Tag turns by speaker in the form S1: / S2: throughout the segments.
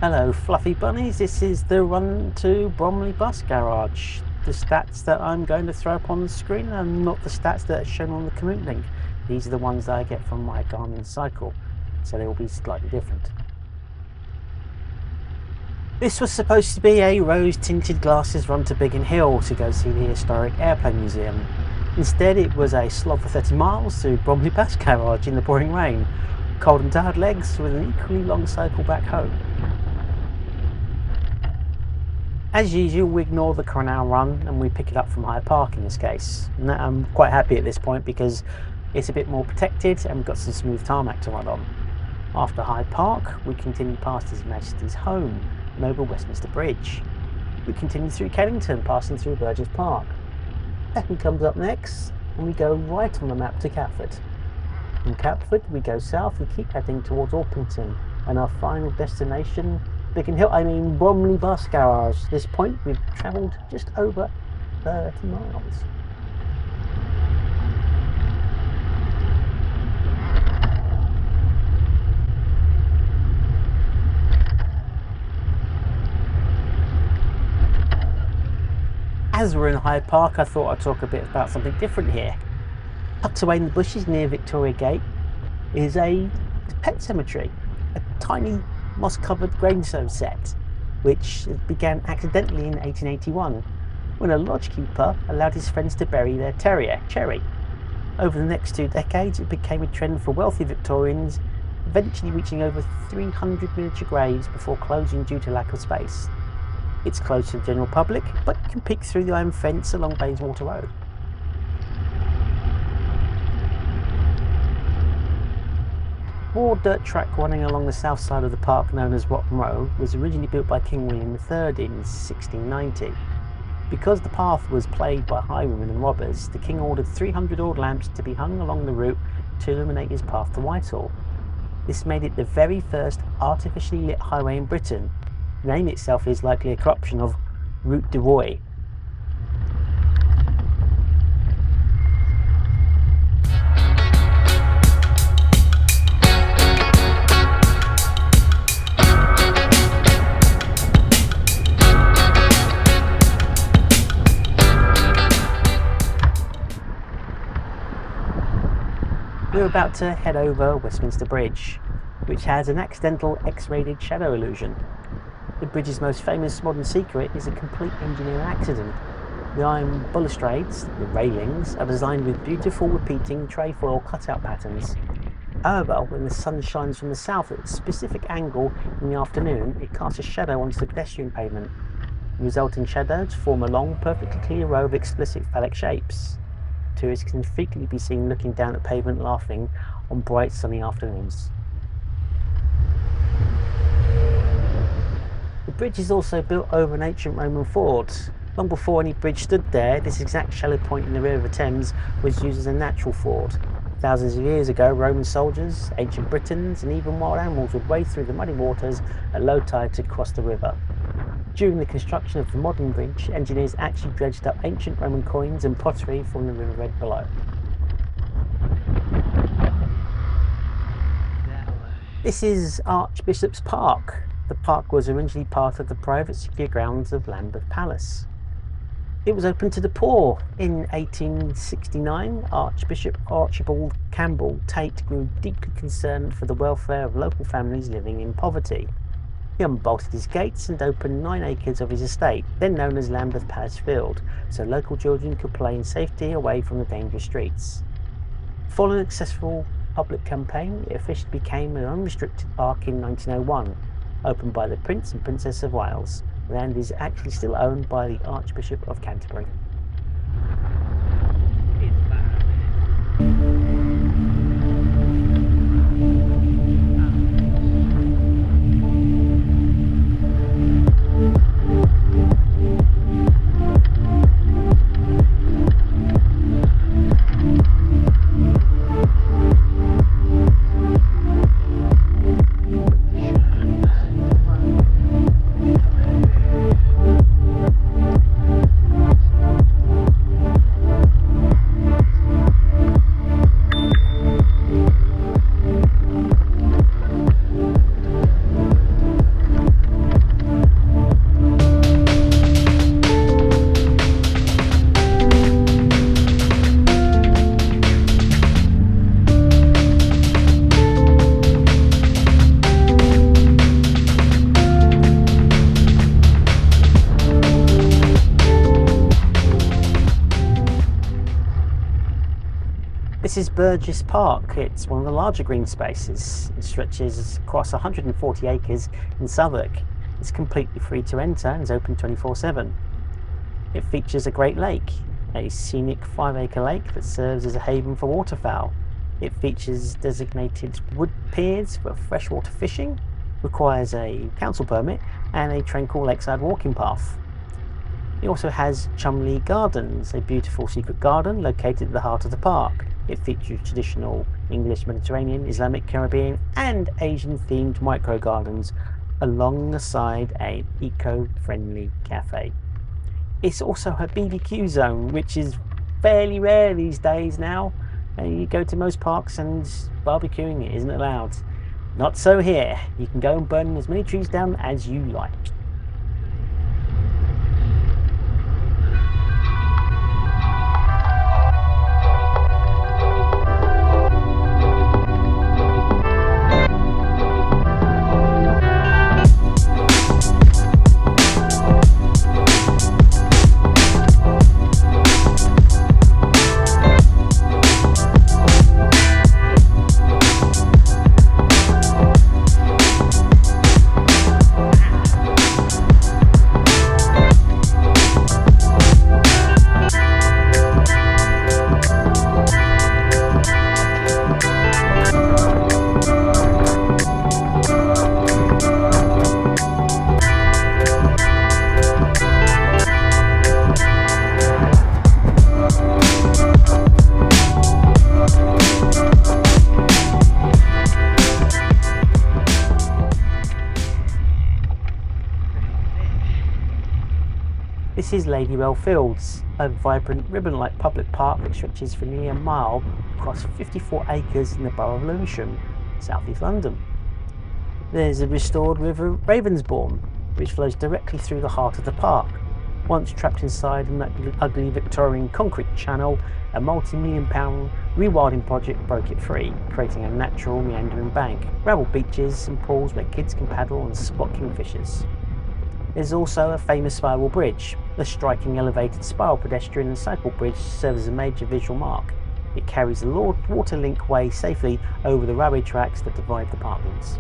S1: Hello fluffy bunnies, this is the run to Bromley bus garage. The stats that I'm going to throw up on the screen are not the stats that are shown on the Komoot Link. These are the ones that I get from my Garmin cycle, so they will be slightly different. This was supposed to be a rose tinted glasses run to Biggin Hill to go see the historic airplane museum. Instead it was a slog for 30 miles to Bromley bus garage in the pouring rain, cold and tired legs with an equally long cycle back home. As usual, we ignore the canal run and we pick it up from Hyde Park in this case. And I'm quite happy at this point because it's a bit more protected and we've got some smooth tarmac to run on. After Hyde Park, we continue past His Majesty's home and over Westminster Bridge. We continue through Kennington, passing through Burgess Park. Peckham comes up next and we go right on the map to Catford. From Catford, we go south and keep heading towards Orpington and our final destination, Bromley bus garage. At this point we've travelled just over 30 miles. As we're in Hyde Park, I thought I'd talk a bit about something different here. Tucked away in the bushes near Victoria Gate is a pet cemetery, a tiny moss-covered gravestone set, which began accidentally in 1881, when a lodgekeeper allowed his friends to bury their terrier, Cherry. Over the next 2 decades, it became a trend for wealthy Victorians, eventually reaching over 300 miniature graves before closing due to lack of space. It's closed to the general public, but you can peek through the iron fence along Bayswater Road. Broad dirt track running along the south side of the park known as Rotten Row was originally built by King William III in 1690. Because the path was plagued by highwaymen and robbers, the King ordered 300 oil lamps to be hung along the route to illuminate his path to Whitehall. This made it the very first artificially lit highway in Britain. The name itself is likely a corruption of Route de Roy. We're about to head over Westminster Bridge, which has an accidental X-rated shadow illusion. The bridge's most famous modern secret is a complete engineering accident. The iron balustrades, the railings, are designed with beautiful repeating trefoil cutout patterns. However, when the sun shines from the south at a specific angle in the afternoon, it casts a shadow onto the pedestrian pavement. The resulting shadows form a long, perfectly clear row of explicit phallic shapes. Tourists can frequently be seen looking down at pavement laughing on bright sunny afternoons. The bridge is also built over an ancient Roman ford. Long before any bridge stood there, this exact shallow point in the River Thames was used as a natural ford. Thousands of years ago, Roman soldiers, ancient Britons, and even wild animals would wade through the muddy waters at low tide to cross the river. During the construction of the modern bridge, engineers actually dredged up ancient Roman coins and pottery from the riverbed below. This is Archbishop's Park. The park was originally part of the private secure grounds of Lambeth Palace. It was open to the poor. In 1869, Archbishop Archibald Campbell Tate grew deeply concerned for the welfare of local families living in poverty. He unbolted his gates and opened 9 acres of his estate, then known as Lambeth Palace Field, so local children could play in safety away from the dangerous streets. Following a successful public campaign, it officially became an unrestricted park in 1901, opened by the Prince and Princess of Wales. The land is actually still owned by the Archbishop of Canterbury. This is Burgess Park. It's one of the larger green spaces. It stretches across 140 acres in Southwark. It's completely free to enter and is open 24/7. It features a great lake, a scenic 5-acre lake that serves as a haven for waterfowl. It features designated wood piers for freshwater fishing, requires a council permit, and a tranquil lakeside walking path. It also has Cholmondeley Gardens, a beautiful secret garden located at the heart of the park. It features traditional English, Mediterranean, Islamic, Caribbean, and Asian-themed micro gardens alongside an eco-friendly cafe. It's also a BBQ zone, which is fairly rare these days now. You go to most parks and barbecuing isn't allowed. Not so here. You can go and burn as many trees down as you like. This is Ladywell Fields, a vibrant ribbon-like public park that stretches for nearly a mile across 54 acres in the borough of Lewisham, South East London. There's a restored river Ravensbourne, which flows directly through the heart of the park. Once trapped inside an ugly Victorian concrete channel, a multi-million-pound rewilding project broke it free, creating a natural meandering bank, gravel beaches and pools where kids can paddle and spot kingfishers. There's also a famous spiral bridge. The striking elevated spiral pedestrian and cycle bridge serves as a major visual mark. It carries the Water Link way safely over the railway tracks that divide the parklands.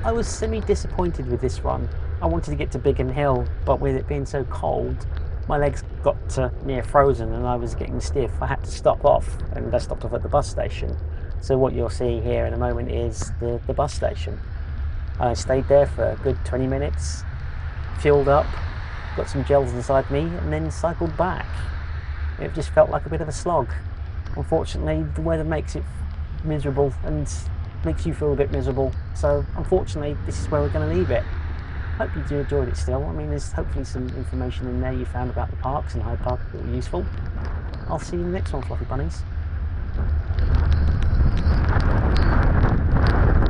S1: I was semi-disappointed with this run. I wanted to get to Biggin Hill, but with it being so cold, my legs got to near frozen and I was getting stiff. I had to stop off, and I stopped off at the bus station. So what you're seeing here in a moment is the bus station. I stayed there for a good 20 minutes, fueled up, got some gels inside me, and then cycled back. It just felt like a bit of a slog. Unfortunately, the weather makes it miserable and makes you feel a bit miserable. So unfortunately, this is where we're going to leave it. Hope you enjoyed it still. I mean, there's hopefully some information in there you found about the parks and Hyde Park that were useful. I'll see you in the next one, Fluffy Bunnies.